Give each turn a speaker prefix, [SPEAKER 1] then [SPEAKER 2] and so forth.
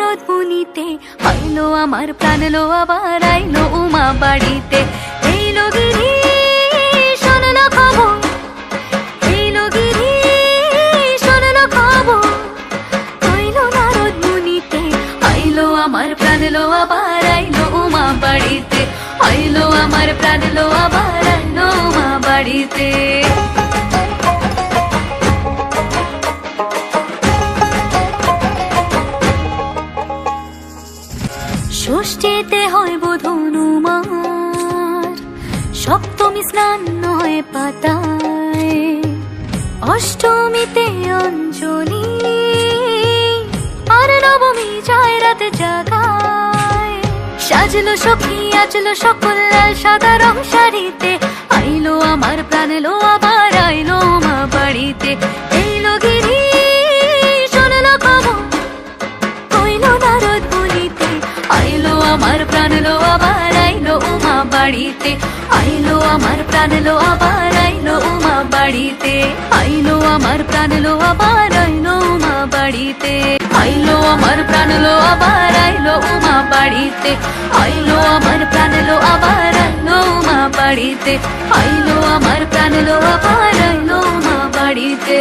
[SPEAKER 1] নারদ মুনিতে, আইলো আমার প্রাণ লো আবার আইলো উমা বাড়িতে। এইলো গিরি শোনলো খবর, এইলো গিরি শোনলো খবর, আইলো নারদ মুনিতে, আইলো আমার প্রাণ লো আবার আইলো উমা বাড়িতে, আইলো আমার প্রাণ লো আবার আইলো উমা বাড়িতে। ষষ্ঠীতে হয় বোধনুমার, সপ্তমী স্নান হয় পাতায়, অষ্টমীতে অঞ্জলি, আর নবমী যায় রাতে জাগায়। সাজলো সখী আজলো সকল লাল সাদা রং শাড়িতে, আইলো আমার প্রাণ লো আবার আইলো মা বাড়িতে। এইলো গিরি শোনলো খবর, হইলো নারদ মুনিতে, আইলো আমার প্রাণ লো আবার আইলো উমা বাড়িতে, আইলো আমার প্রাণ লো আবার আইলো উমা বাড়িতে, আইলো আমার প্রাণ লো আবার আইলো উমা বাড়িতে, আইলো আমার প্রাণ লো আবার আইলো উমা বাড়িতে, আইলো আমার প্রাণ লো আবার আইলো উমা বাড়িতে, আইলো আমার প্রাণ লো আবার আইলো উমা বাড়িতে।